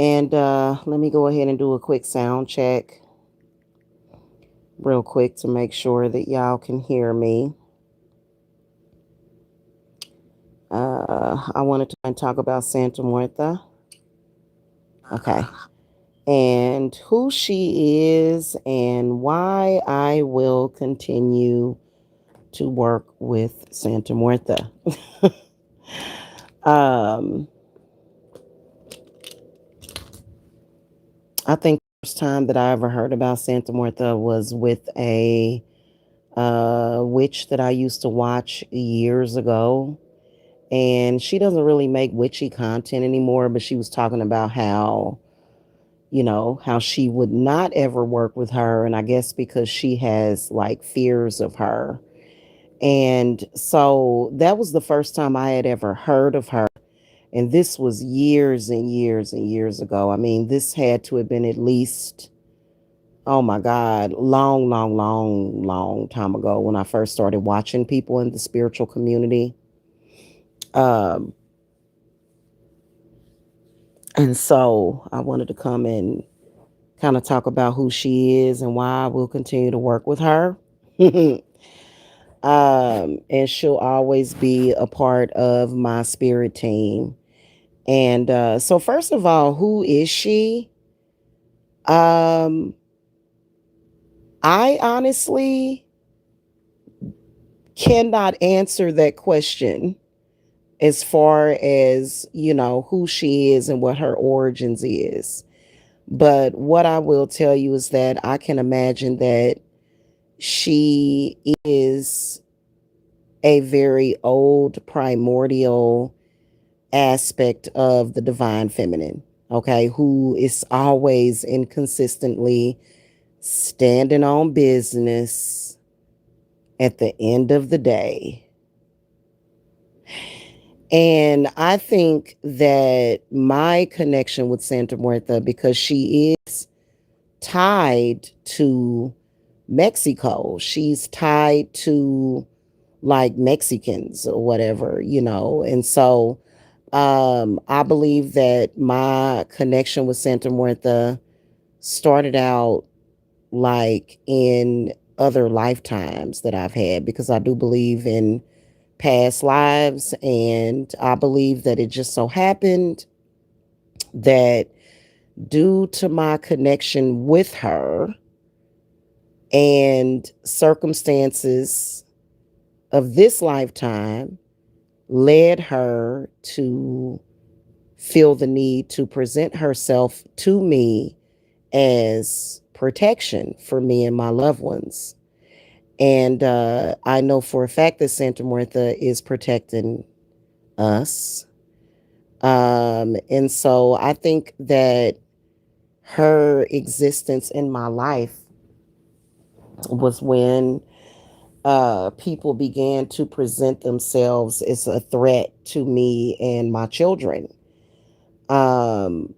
And let me go ahead and do a quick sound check real quick to make sure that y'all can hear me. I wanted to talk about Santa Muerta. Okay. And who she is and why I will continue to work with Santa Muerta. um, I think the first time that I ever heard about Santa Muerta was with a witch that I used to watch years ago. And she doesn't really make witchy content anymore, but she was talking about how, how she would not ever work with her. And I guess because she has like fears of her. And so that was the first time I had ever heard of her. And this was years and years and years ago. I mean, this had to have been at least, oh my God, long, long, long, long time ago when I first started watching people in the spiritual community. Um, and so I wanted to come and kind of talk about who she is and why I will continue to work with her. And she'll always be a part of my spirit team. And so, first of all, who is she? Um, I honestly cannot answer that question as far as, who she is and what her origins is. But what I will tell you is that I can imagine that she is a very old primordial aspect of the divine feminine, okay, who is always inconsistently standing on business at the end of the day. And I think that my connection with Santa Muerta, because she is tied to Mexico, she's tied to like Mexicans or whatever, and so I believe that my connection with Santa Muerta started out like in other lifetimes that I've had because I do believe in past lives, and I believe that it just so happened that due to my connection with her and circumstances of this lifetime led her to feel the need to present herself to me as protection for me and my loved ones. And I know for a fact that Santa Martha is protecting us. And so I think that her existence in my life was when people began to present themselves as a threat to me and my children. Um,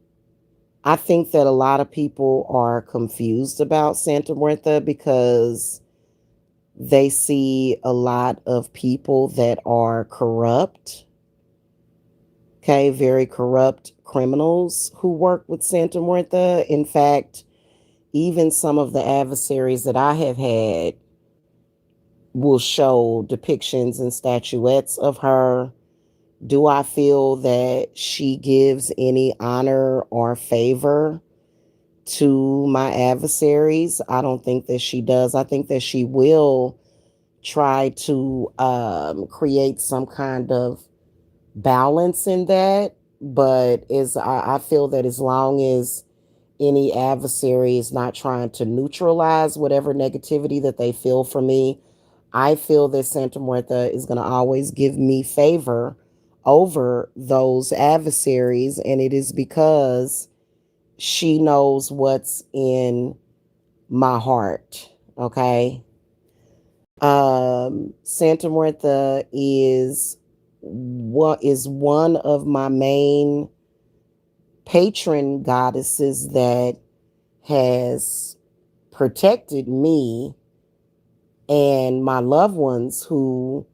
I think that a lot of people are confused about Santa Muerta because they see a lot of people that are corrupt, okay, very corrupt criminals who work with Santa Muerta. In fact, even some of the adversaries that I have had will show depictions and statuettes of her. Do I feel that she gives any honor or favor to my adversaries? I don't think that she does. I think that she will try to create some kind of balance in that. But I feel that as long as any adversary is not trying to neutralize whatever negativity that they feel for me, I feel that Santa Muerta is going to always give me favor over those adversaries. And it is because she knows what's in my heart. Okay. Santa Muerta is what is one of my main patron goddesses that has protected me and my loved ones who,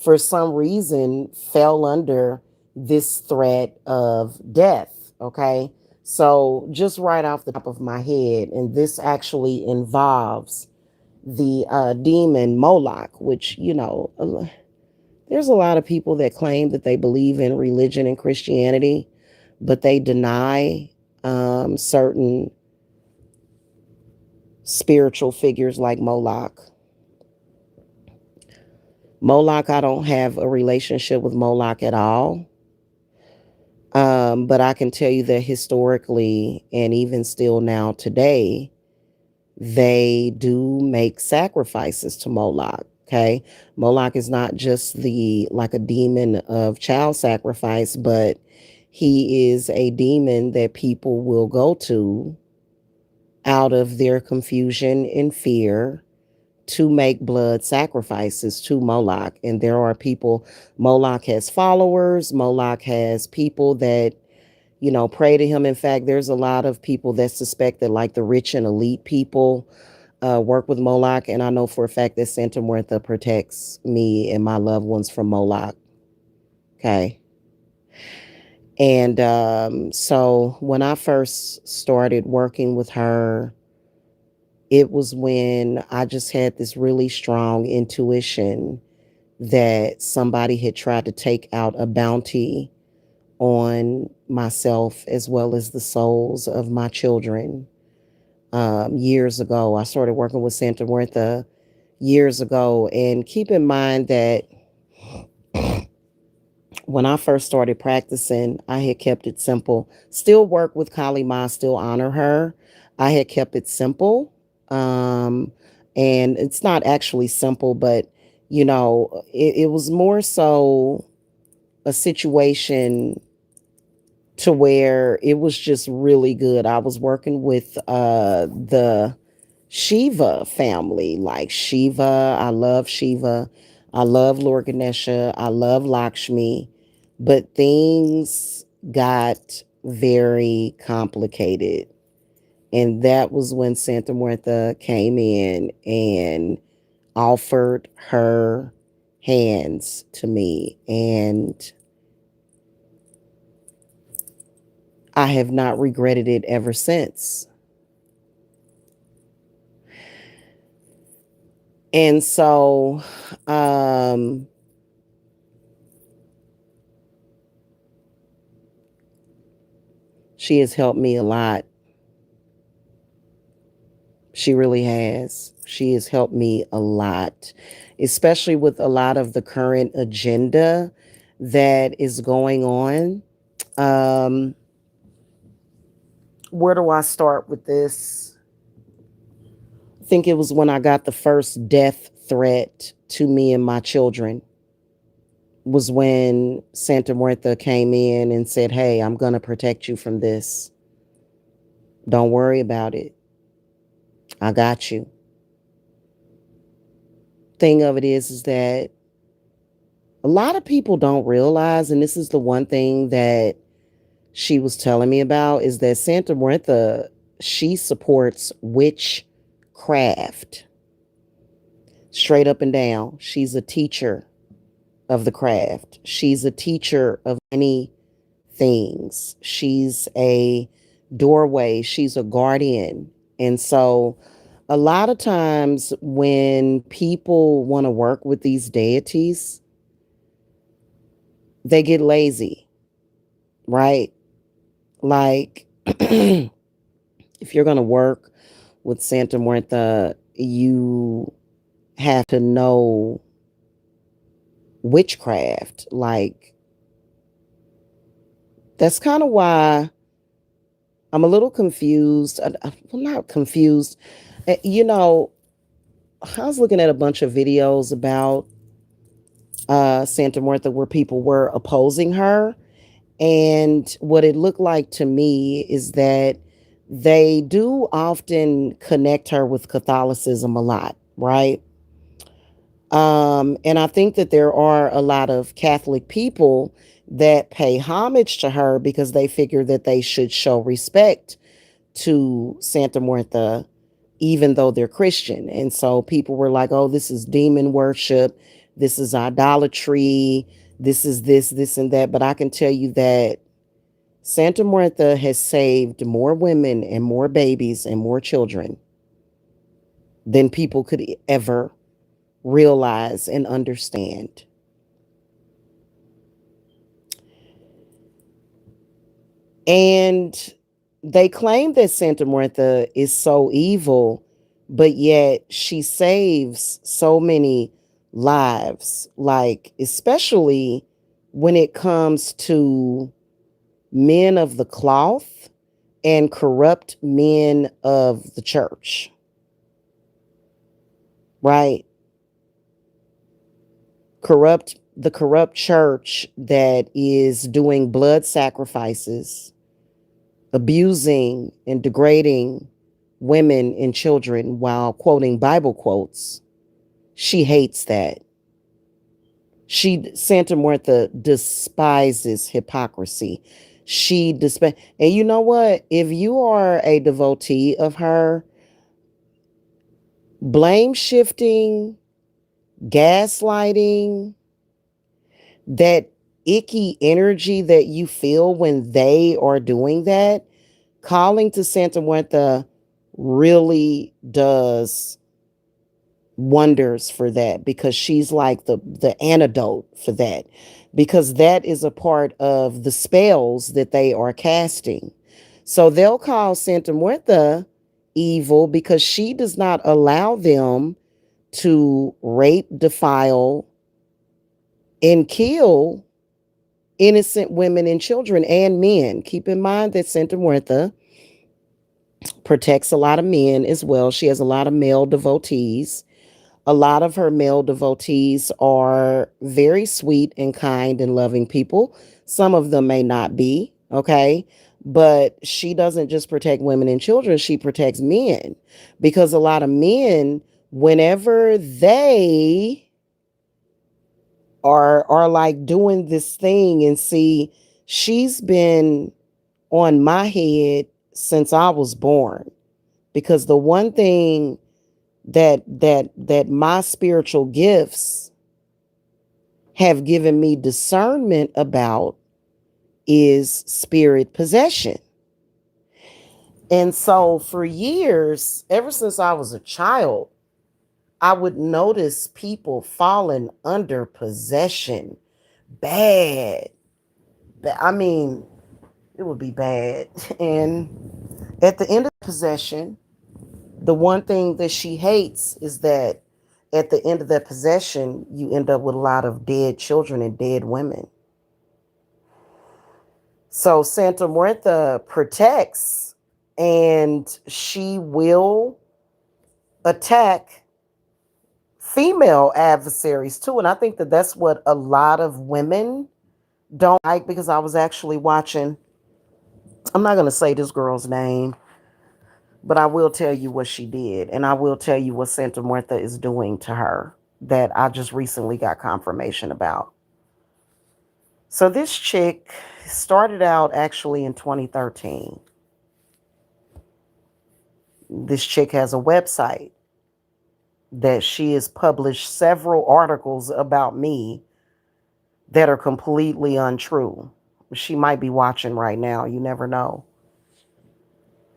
for some reason, fell under this threat of death. Okay. So, just right off the top of my head, and this actually involves the demon Moloch, which, there's a lot of people that claim that they believe in religion and Christianity, but they deny certain spiritual figures like Moloch. Moloch, I don't have a relationship with Moloch at all. But I can tell you that historically, and even still now today, they do make sacrifices to Moloch. Okay. Moloch is not just like a demon of child sacrifice, but he is a demon that people will go to out of their confusion and fear to make blood sacrifices to Moloch. And there are people, Moloch has followers, Moloch has people that, pray to him. In fact, there's a lot of people that suspect that, like, the rich and elite people work with Moloch. And I know for a fact that Santa Muerta protects me and my loved ones from Moloch. Okay. And so when I first started working with her, it was when I just had this really strong intuition that somebody had tried to take out a bounty on myself as well as the souls of my children. Years ago, I started working with Santa Muerta years ago. And keep in mind that when I first started practicing, I had kept it simple. Still work with Kali Ma, still honor her. I had kept it simple. Um, and it's not actually simple, but it was more so a situation to where it was just really good. I was working with the Shiva family, like Shiva. I love Shiva. I love Lord Ganesha. I love Lakshmi. But things got very complicated. And that was when Santa Muerta came in and offered her hands to me. And I have not regretted it ever since. And so, she has helped me a lot. She really has. She has helped me a lot, especially with a lot of the current agenda that is going on. Um, where do I start with this? I think it was when I got the first death threat to me and my children, was when Santa Muerta came in and said, "Hey, I'm going to protect you from this. Don't worry about it. I got you." Thing of it is that a lot of people don't realize, and this is the one thing that she was telling me about, is that Santa Muerta, she supports witchcraft straight up and down. She's a teacher of the craft. She's a teacher of many things. She's a doorway. She's a guardian. And so a lot of times when people want to work with these deities, they get lazy, right? Like, if you're going to work with Santa Muerta, you have to know witchcraft. Like, that's kind of why I'm a little confused. I'm not confused. You know, I was looking at a bunch of videos about Santa Muerta where people were opposing her. And what it looked like to me is that they do often connect her with Catholicism a lot, right? And I think that there are a lot of Catholic people that pay homage to her because they figure that they should show respect to Santa Muerta, even though they're Christian. And so people were like, oh, this is demon worship. This is idolatry. This is this, and that. But I can tell you that Santa Muerte has saved more women and more babies and more children than people could ever realize and understand. And they claim that Santa Muerte is so evil, but yet she saves so many lives, like, especially when it comes to men of the cloth and corrupt men of the church, right? The corrupt church that is doing blood sacrifices, abusing and degrading women and children while quoting Bible quotes. She hates that. Santa Muerte despises hypocrisy. And you know what? If you are a devotee of her, blame shifting, gaslighting, that icky energy that you feel when they are doing that, calling to Santa Muerte really does wonders for that, because she's like the antidote for that, because that is a part of the spells that they are casting. So they'll call Santa Muerte evil because she does not allow them to rape, defile, and kill innocent women and children and men. Keep in mind that Santa Muerte protects a lot of men as well. She has a lot of male devotees. A lot of her male devotees are very sweet and kind and loving people. Some of them may not be, okay? But she doesn't just protect women and children, she protects men. Because a lot of men, whenever they are like doing this thing, and see, she's been on my head since I was born. Because the one thing that my spiritual gifts have given me discernment about is spirit possession. And so for years, ever since I was a child, I would notice people falling under possession. Bad. I mean, it would be bad. And at the end of possession, the one thing that she hates is that at the end of that possession, you end up with a lot of dead children and dead women. So Santa Muerte protects, and she will attack female adversaries too. And I think that that's what a lot of women don't like, because I was actually watching, I'm not going to say this girl's name, but I will tell you what she did. And I will tell you what Santa Muerte is doing to her that I just recently got confirmation about. So this chick started out actually in 2013. This chick has a website that she has published several articles about me that are completely untrue. She might be watching right now. You never know.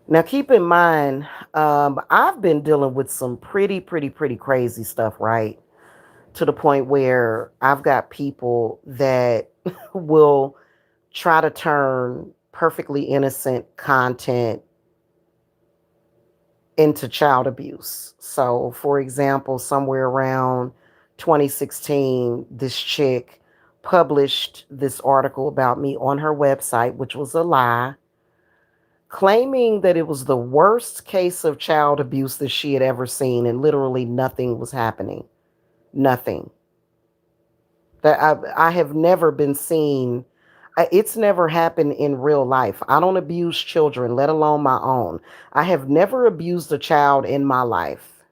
Now, keep in mind, I've been dealing with some pretty crazy stuff, right? To the point where I've got people that will try to turn perfectly innocent content into child abuse. So, for example, somewhere around 2016, this chick published this article about me on her website, which was a lie, claiming that it was the worst case of child abuse that she had ever seen, and literally nothing was happening. Nothing. That I have never been seen. It's never happened in real life. I don't abuse children, let alone my own. I have never abused a child in my life.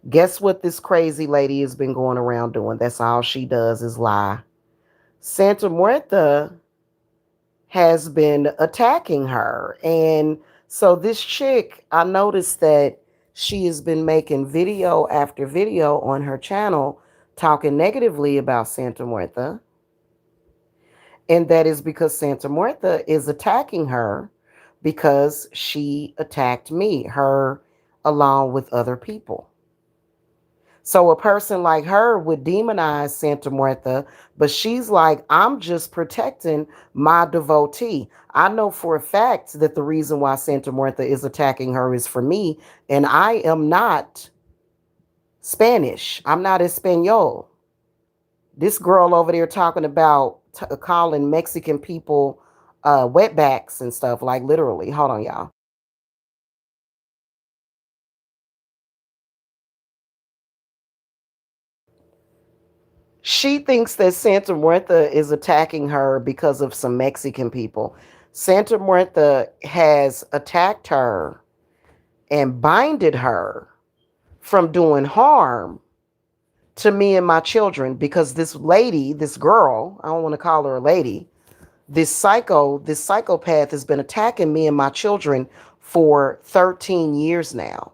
Guess what this crazy lady has been going around doing? That's all she does is lie. Santa Muerte has been attacking her. And so this chick, I noticed that she has been making video after video on her channel talking negatively about Santa Muerte. And that is because Santa Muerta is attacking her because she attacked me, her along with other people. So a person like her would demonize Santa Muerta, but she's like, I'm just protecting my devotee. I know for a fact that the reason why Santa Muerta is attacking her is for me, and I am not Spanish. I'm not Espanol. This girl over there talking about calling Mexican people wetbacks and stuff, like literally. Hold on, y'all. She thinks that Santa Muerta is attacking her because of some Mexican people. Santa Muerta has attacked her and binded her from doing harm to me and my children because this lady, this girl, I don't want to call her a lady, this psychopath has been attacking me and my children for 13 years now.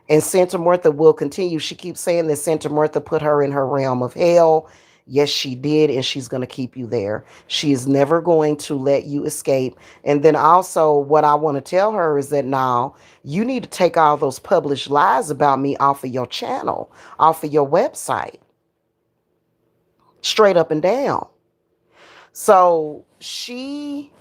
And Santa Martha will continue. She keeps saying that Santa Martha put her in her realm of hell. Yes, she did, and she's going to keep you there. She is never going to let you escape. And then also, what I want to tell her is that now you need to take all those published lies about me off of your channel, off of your website, straight up and down. So she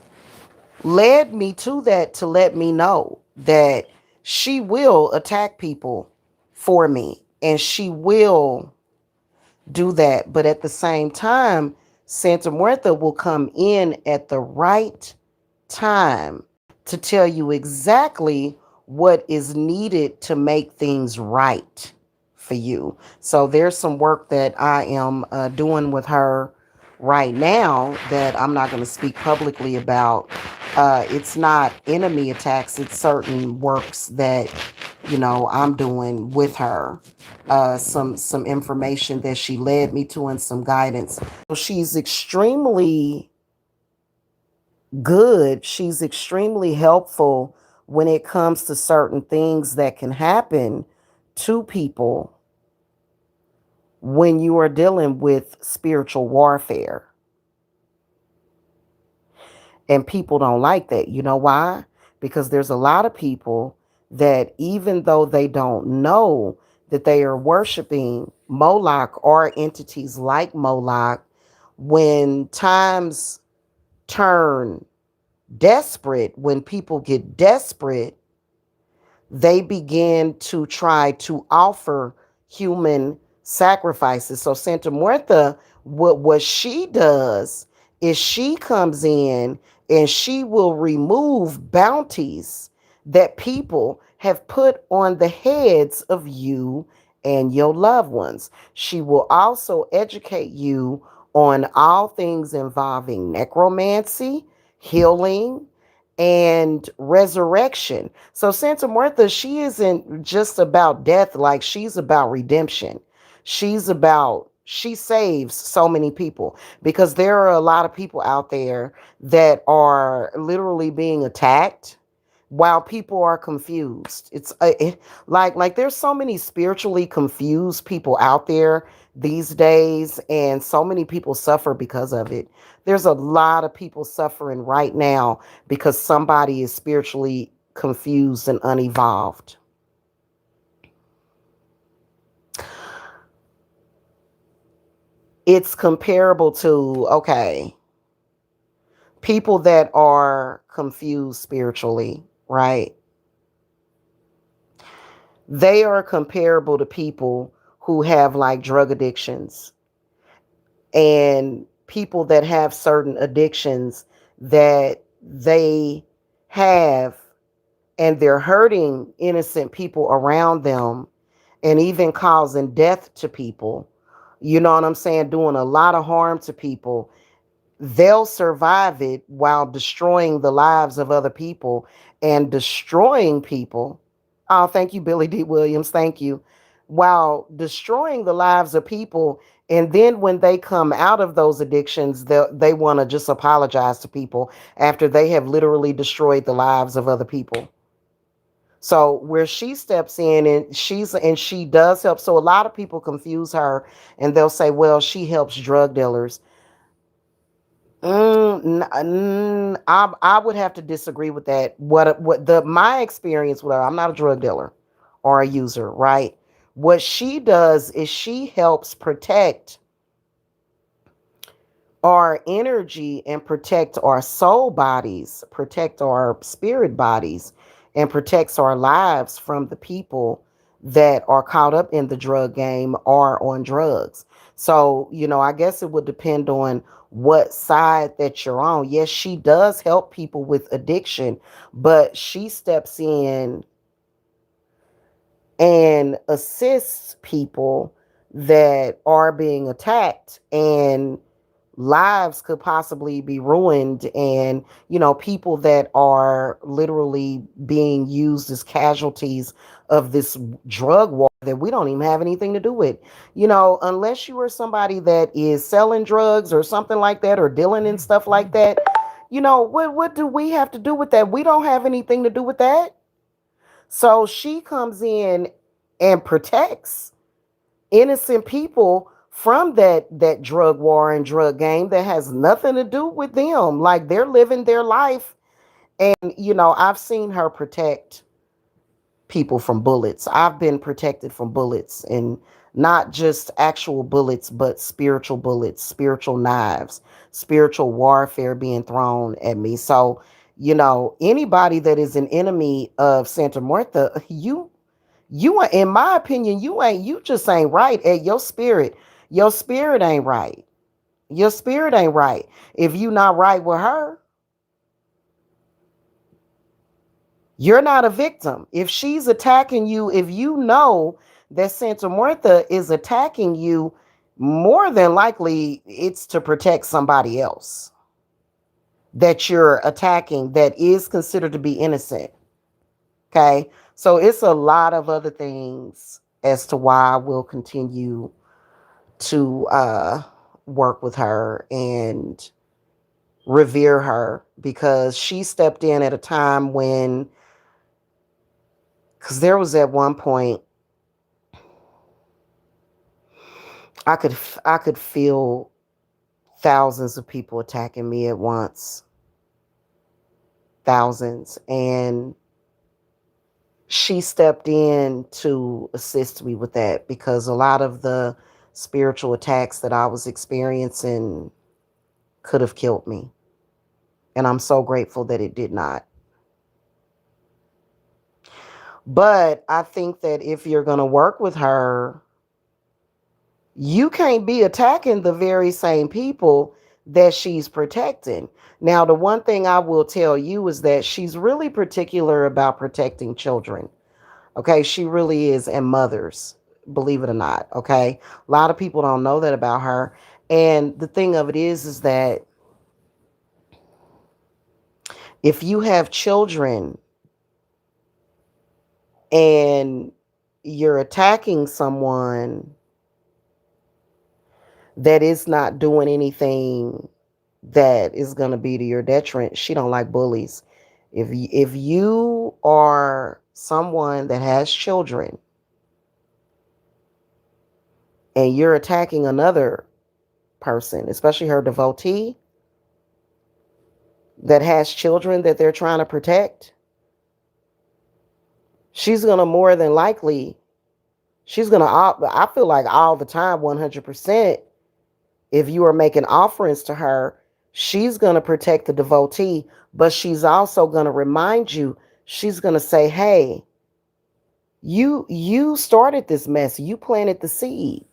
led me to that to let me know that she will attack people for me and she will do that. But at the same time, Santa Muerta will come in at the right time to tell you exactly what is needed to make things right for you. So there's some work that I am doing with her right now that I'm not going to speak publicly about. It's not enemy attacks, it's certain works that, I'm doing with her. Some information that she led me to and some guidance. So she's extremely good. She's extremely helpful when it comes to certain things that can happen to people when you are dealing with spiritual warfare. And people don't like that. You know why? Because there's a lot of people that, even though they don't know that they are worshiping Moloch or entities like Moloch, when times turn desperate, when people get desperate, they begin to try to offer human sacrifices. So Santa Muerta, what she does is she comes in and she will remove bounties that people have put on the heads of you and your loved ones. She will also educate you on all things involving necromancy, healing, and resurrection. So Santa Martha, she isn't just about death, like she's about redemption. She saves so many people because there are a lot of people out there that are literally being attacked while people are confused. Like there's so many spiritually confused people out there these days, and so many people suffer because of it. There's a lot of people suffering right now because somebody is spiritually confused and unevolved. It's comparable to, okay, people that are confused spiritually, right? They are comparable to people who have like drug addictions and people that have certain addictions that they have, and they're hurting innocent people around them and even causing death to people. You know what I'm saying? Doing a lot of harm to people. They'll survive it while destroying the lives of other people and destroying people. Oh, thank you, Billy D. Williams. Thank you. While destroying the lives of people. And then when they come out of those addictions, they want to just apologize to people after they have literally destroyed the lives of other people. So where she steps in and she does help. So a lot of people confuse her and they'll say, well, she helps drug dealers. I would have to disagree with that. What the my experience with her, I'm not a drug dealer or a user, right? What she does is she helps protect our energy and protect our soul bodies, protect our spirit bodies, and protects our lives from the people that are caught up in the drug game or on drugs. So, I guess it would depend on what side that you're on. Yes, she does help people with addiction, but she steps in and assists people that are being attacked, and lives could possibly be ruined, and people that are literally being used as casualties of this drug war that we don't even have anything to do with. Unless you are somebody that is selling drugs or something like that, or dealing in stuff like that, what do we have to do with that? We don't have anything to do with that. So she comes in and protects innocent people from that drug war and drug game that has nothing to do with them. Like, they're living their life. And I've seen her protect people from bullets. I've been protected from bullets, and not just actual bullets, but spiritual bullets, spiritual knives, spiritual warfare being thrown at me. So, anybody that is an enemy of Santa Muerta, you are, in my opinion, you just ain't right at your spirit. Your spirit ain't right. Your spirit ain't right. If you not right with her, you're not a victim. If she's attacking you, if you know that Santa Muerta is attacking you, more than likely it's to protect somebody else that you're attacking that is considered to be innocent. Okay. So it's a lot of other things as to why I will continue to work with her and revere her, because she stepped in at a time when, because there was at one point I could feel thousands of people attacking me at once, thousands, and she stepped in to assist me with that, because a lot of the spiritual attacks that I was experiencing could have killed me, and I'm so grateful that it did not. But I think that if you're going to work with her, you can't be attacking the very same people that she's protecting. Now, the one thing I will tell you is that she's really particular about protecting children. Okay, she really is, and mothers, believe it or not. Okay, a lot of people don't know that about her. And the thing of it is that if you have children and you're attacking someone that is not doing anything that is going to be to your detriment, she don't like bullies. If you are someone that has children and you're attacking another person, especially her devotee that has children that they're trying to protect, she's going to more than likely, she's going to, I feel like all the time, 100%, if you are making offerings to her, she's going to protect the devotee, but she's also going to remind you, she's going to say, hey, you started this mess. You planted the seed,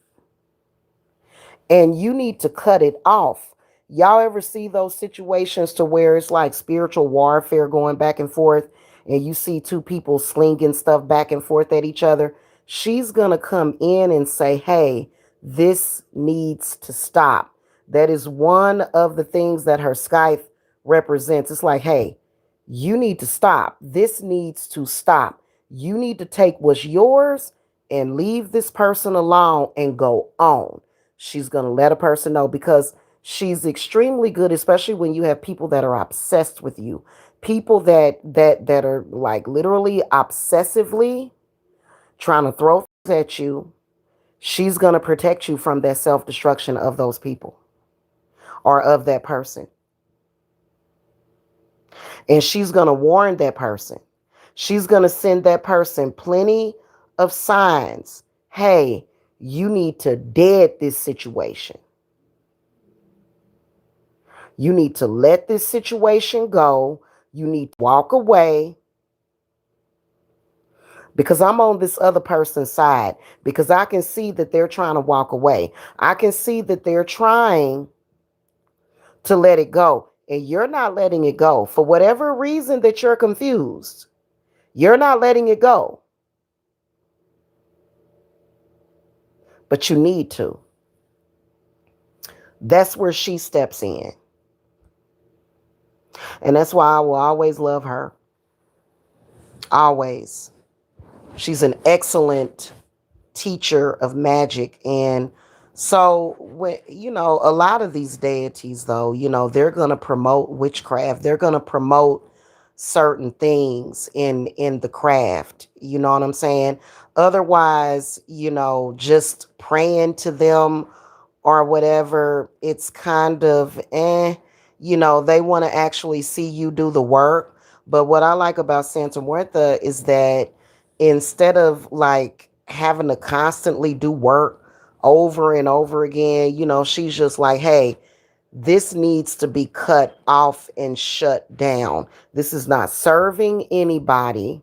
and you need to cut it off. Y'all ever see those situations to where it's like spiritual warfare going back and forth, and you see two people slinging stuff back and forth at each other? She's going to come in and say, hey, this needs to stop. That is one of the things that her scythe represents. It's like, hey, you need to stop. This needs to stop. You need to take what's yours and leave this person alone and go on. She's going to let a person know, because she's extremely good, especially when you have people that are obsessed with you. People that are like literally obsessively trying to throw things at you. She's going to protect you from that self-destruction of those people or of that person. And she's going to warn that person. She's going to send that person plenty of signs. Hey, you need to dead this situation. You need to let this situation go. You need to walk away, because I'm on this other person's side, because I can see that they're trying to walk away. I can see that they're trying to let it go, and you're not letting it go for whatever reason that you're confused. You're not letting it go, but you need to. That's where she steps in. And that's why I will always love her. Always. She's an excellent teacher of magic. And so when a lot of these deities, though, they're going to promote witchcraft. They're going to promote certain things in the craft. You know what I'm saying? Otherwise, just praying to them or whatever, it's kind of they want to actually see you do the work. But what I like about Santa Muerta is that instead of like having to constantly do work over and over again, she's just like, hey, this needs to be cut off and shut down. This is not serving anybody.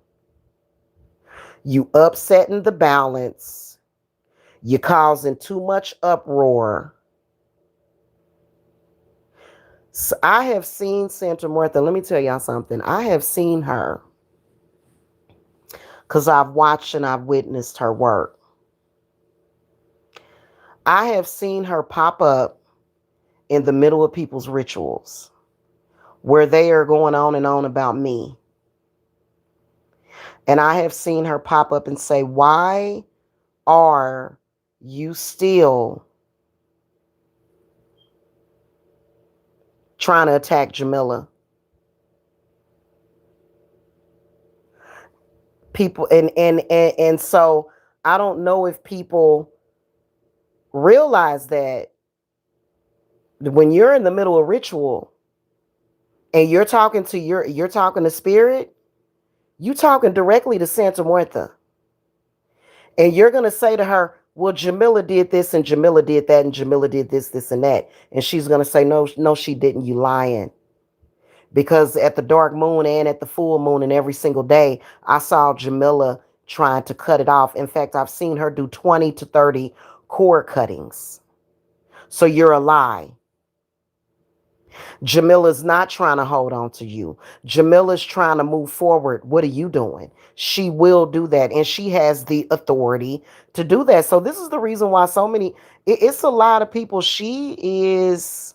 You upsetting the balance. You're causing too much uproar. So I have seen Santa Muerta. Let me tell y'all something. I have seen her because I've watched and I've witnessed her work. I have seen her pop up in the middle of people's rituals where they are going on and on about me. And I have seen her pop up and say, why are you still trying to attack Jamila? People and so I don't know if people realize that when you're in the middle of ritual and you're talking to spirit, you talking directly to Santa Muerta. And you're gonna say to her, well, Jamila did this and Jamila did that and Jamila did this and that. And she's gonna say, no, she didn't, you lying. Because at the dark moon and at the full moon and every single day, I saw Jamila trying to cut it off. In fact, I've seen her do 20 to 30 cord cuttings. So you're a lie. Jamila's not trying to hold on to you. Jamila's trying to move forward. What are you doing? She will do that. And she has the authority to do that. So this is the reason why it's a lot of people. She is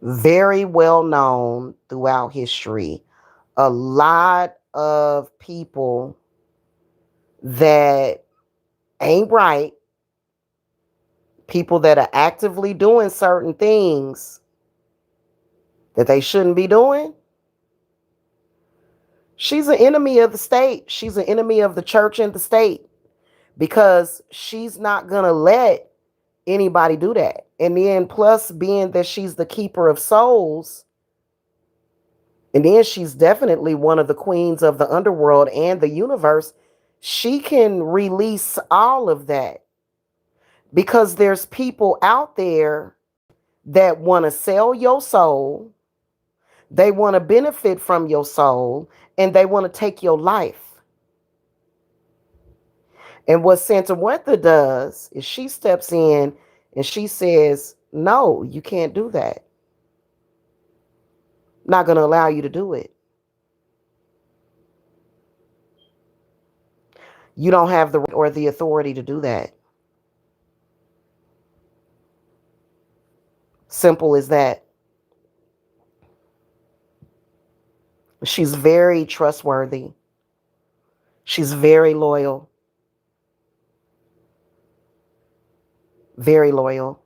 very well known throughout history. A lot of people that ain't right, people that are actively doing certain things that they shouldn't be doing. She's an enemy of the state. She's an enemy of the church and the state, because she's not going to let anybody do that. And then plus being that she's the keeper of souls, and then she's definitely one of the queens of the underworld and the universe, she can release all of that, because there's people out there that want to sell your soul. They want to benefit from your soul, and they want to take your life. And what Santa Muerta does is she steps in and she says, no, you can't do that. I'm not going to allow you to do it. You don't have the right or the authority to do that. Simple as that. She's very trustworthy. She's very loyal. Very loyal.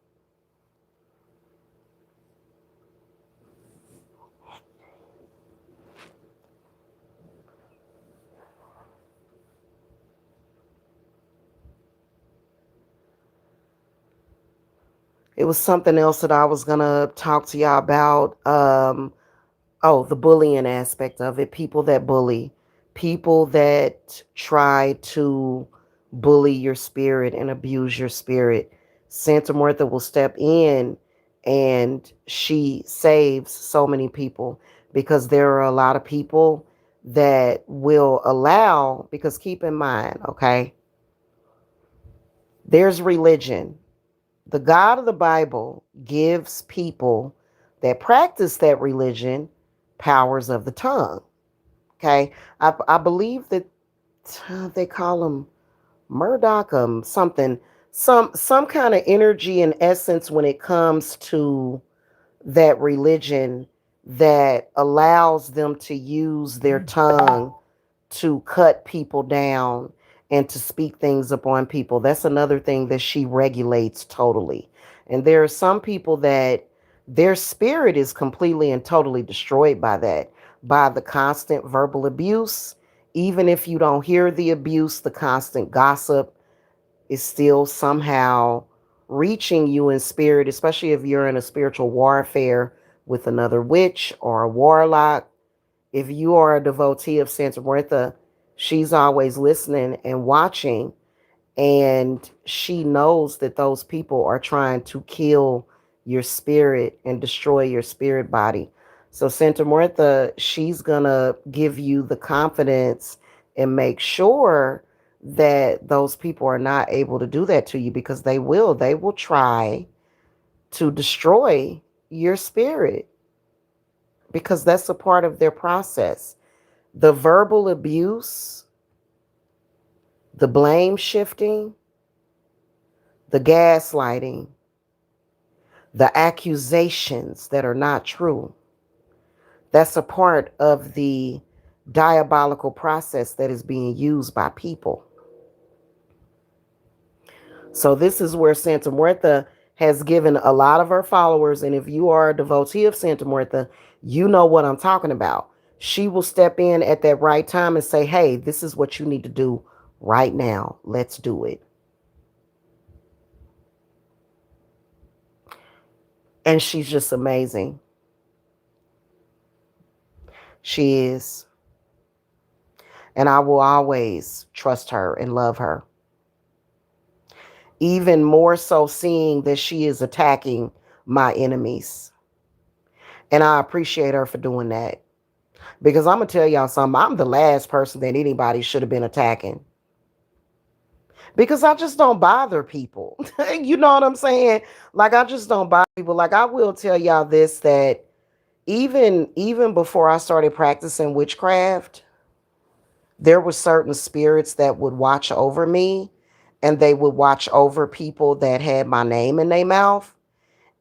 It was something else that I was going to talk to y'all about. Oh, the bullying aspect of it. People that bully, people that try to bully your spirit and abuse your spirit. Santa Martha will step in and she saves so many people because there are a lot of people that will allow, because keep in mind, okay, there's religion. The God of the Bible gives people that practice that religion powers of the tongue. Okay. I believe that they call them Murdoch, something, some kind of energy and essence when it comes to that religion that allows them to use their tongue to cut people down and to speak things upon people. That's another thing that she regulates totally. And there are some people that their spirit is completely and totally destroyed by that, by the constant verbal abuse. Even if you don't hear the abuse, the constant gossip is still somehow reaching you in spirit, especially if you're in a spiritual warfare with another witch or a warlock. If you are a devotee of Santa Martha, she's always listening and watching, and she knows that those people are trying to kill your spirit and destroy your spirit body. So Santa Martha, she's gonna give you the confidence and make sure that those people are not able to do that to you, because they will try to destroy your spirit, because that's a part of their process. The verbal abuse, the blame shifting, the gaslighting, the accusations that are not true. That's a part of the diabolical process that is being used by people. So, this is where Santa Muerta has given a lot of her followers, and if you are a devotee of Santa Muerta, you know what I'm talking about. She will step in at that right time and say, hey, this is what you need to do right now. Let's do it. And she's just amazing. She is. And I will always trust her and love her. Even more so seeing that she is attacking my enemies. And I appreciate her for doing that. Because I'm going to tell y'all something. I'm the last person that anybody should have been attacking. Because I just don't bother people. You know what I'm saying? Like, I just don't bother people. Like, I will tell y'all this, that even before I started practicing witchcraft, there were certain spirits that would watch over me, and they would watch over people that had my name in their mouth.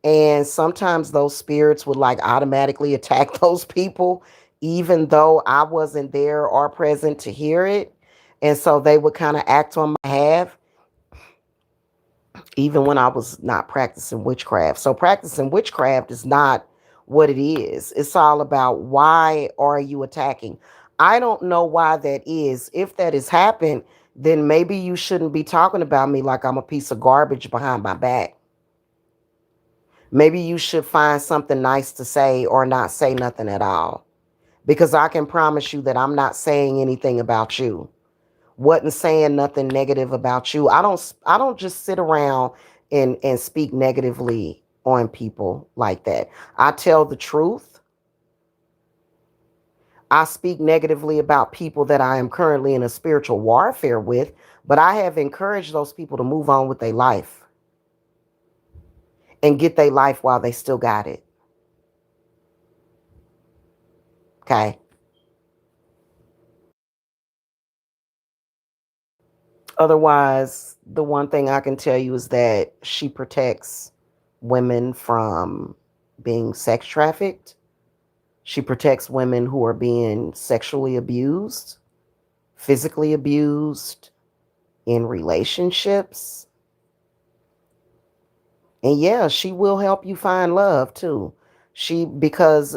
And sometimes those spirits would like automatically attack those people, even though I wasn't there or present to hear it. And so they would kind of act on my behalf, even when I was not practicing witchcraft. So practicing witchcraft is not what it is. It's all about, why are you attacking? I don't know why that is. If that has happened, then maybe you shouldn't be talking about me like I'm a piece of garbage behind my back. Maybe you should find something nice to say or not say nothing at all. Because I can promise you that I'm not saying anything about you. Wasn't saying nothing negative about you. I don't just sit around and speak negatively on people like that. I tell the truth. I speak negatively about people that I am currently in a spiritual warfare with, but I have encouraged those people to move on with their life and get their life while they still got it. Okay. Otherwise, the one thing I can tell you is that she protects women from being sex trafficked. She protects women who are being sexually abused, physically abused, in relationships. And yeah, she will help you find love too. She because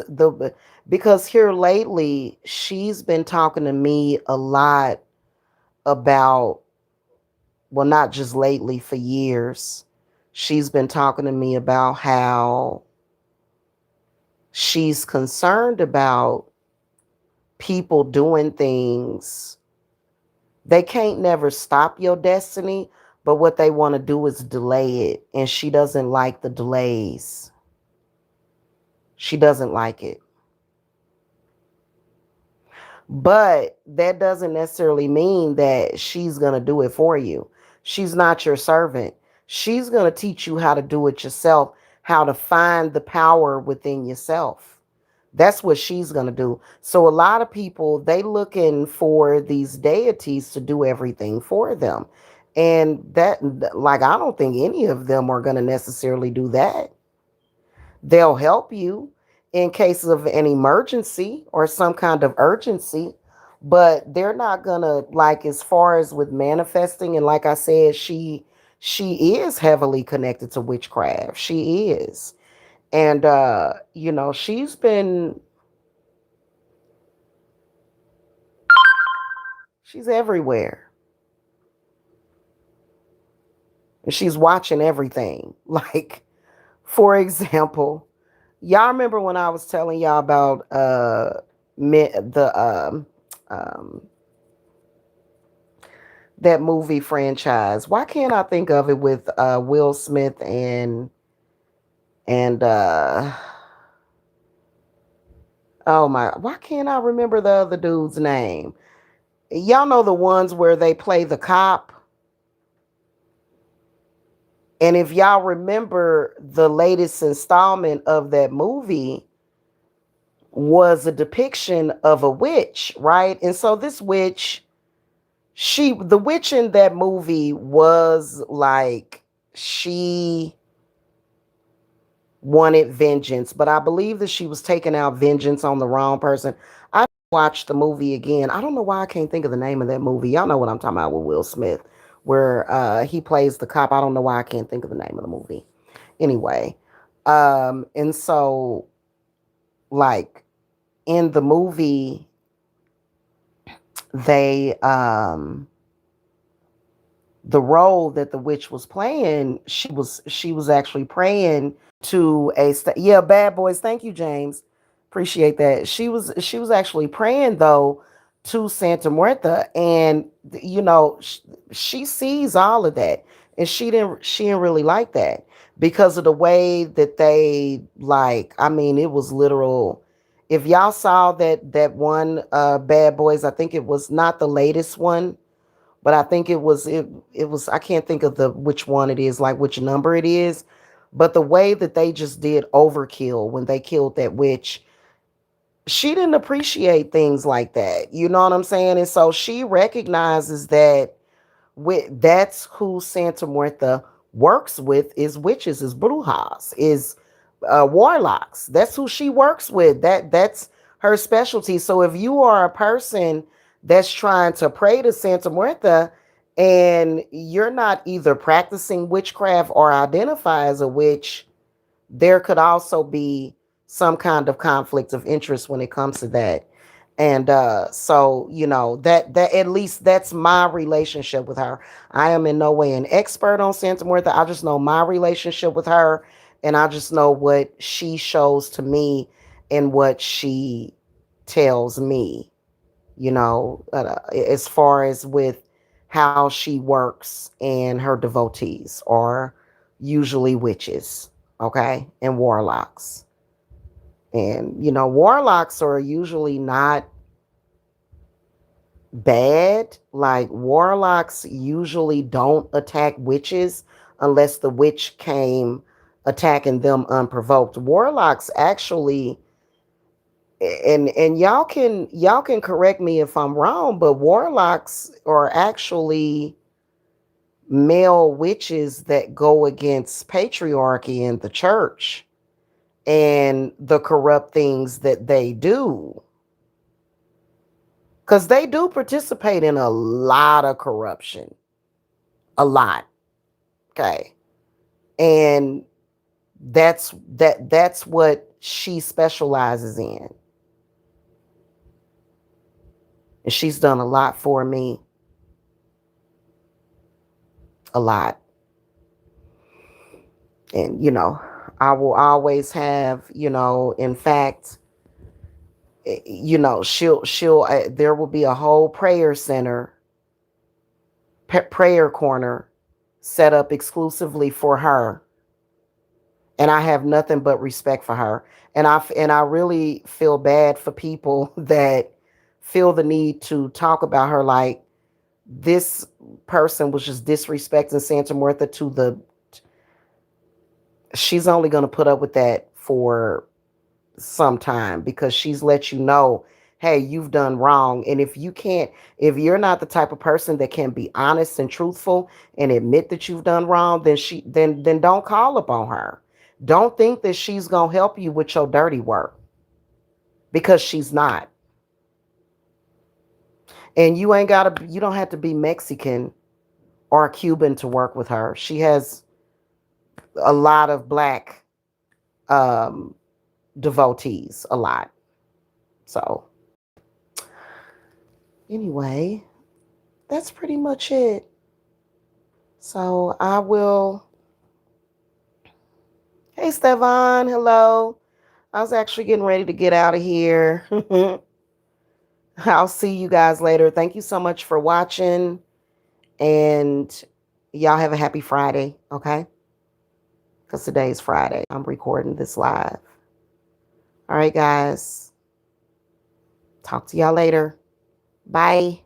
here lately she's been talking to me a lot about, well, not just lately, for years. She's been talking to me about how She's concerned about people doing things. They can't never stop your destiny, but what they want to do is delay it. And she doesn't like the delays. She doesn't like it. But that doesn't necessarily mean that she's going to do it for you. She's not your servant. She's going to teach you how to do it yourself, how to find the power within yourself. That's what she's going to do. So a lot of people, they looking for these deities to do everything for them. And that, like, I don't think any of them are going to necessarily do that. They'll help you in case of an emergency or some kind of urgency, but they're not gonna, like, as far as with manifesting. And like I said, she is heavily connected to witchcraft. She is. And she's everywhere. And she's watching everything. Like, for example, y'all remember when I was telling y'all about the that movie franchise? Why can't I think of it with Will Smith and oh my, why can't I remember the other dude's name? Y'all know the ones where they play the cop. And if y'all remember, the latest installment of that movie was a depiction of a witch, right? And so this witch, the witch in that movie was like, she wanted vengeance, but I believe that she was taking out vengeance on the wrong person. I watched the movie again. I don't know why I can't think of the name of that movie. Y'all know what I'm talking about, with Will Smith, where he plays the cop. I don't know why I can't think of the name of the movie. Anyway, and so, like, in the movie, they the role that the witch was playing, she was actually praying to yeah, Bad Boys. Thank you, James. Appreciate that. She was actually praying, though, to Santa Muerta. And she sees all of that, and she didn't really like that because of the way that they, like, I mean, it was literal. If y'all saw that one Bad Boys, I think it was not the latest one, but I think it was, I can't think of the which one it is, like which number it is, but the way that they just did overkill when they killed that witch, she didn't appreciate things like that. You know what I'm saying? And so she recognizes that that's who Santa Muerta works with, is witches, is brujas, is warlocks. That's who she works with. That's her specialty. So if you are a person that's trying to pray to Santa Muerta and you're not either practicing witchcraft or identify as a witch, there could also be some kind of conflict of interest when it comes to that. And so, that at least that's my relationship with her. I am in no way an expert on Santa Muerta. I just know my relationship with her, and I just know what she shows to me and what she tells me, as far as with how she works, and her devotees are usually witches, okay, and warlocks. And warlocks are usually not bad. Like, warlocks usually don't attack witches unless the witch came attacking them unprovoked. Warlocks actually, and y'all can correct me if I'm wrong, but warlocks are actually male witches that go against patriarchy in the church and the corrupt things that they do. Because they do participate in a lot of corruption. A lot. Okay. And that's what she specializes in. And she's done a lot for me. A lot. And I will always have, in fact, there will be a whole prayer center, prayer corner set up exclusively for her. And I have nothing but respect for her. And I really feel bad for people that feel the need to talk about her like this person was just disrespecting Santa Muerte to the. She's only going to put up with that for some time because she's let you know, hey, you've done wrong. And if you're not the type of person that can be honest and truthful and admit that you've done wrong, then don't call upon her. Don't think that she's going to help you with your dirty work, because she's not. And you don't have to be Mexican or Cuban to work with her. She has a lot of black um devotees, a lot. So anyway, that's pretty much it. So I will. Hey, Stevan. Hello. I was actually getting ready to get out of here. I'll see you guys later. Thank you so much for watching. And y'all have a happy Friday, okay? Because today's Friday. I'm recording this live. All right, guys. Talk to y'all later. Bye.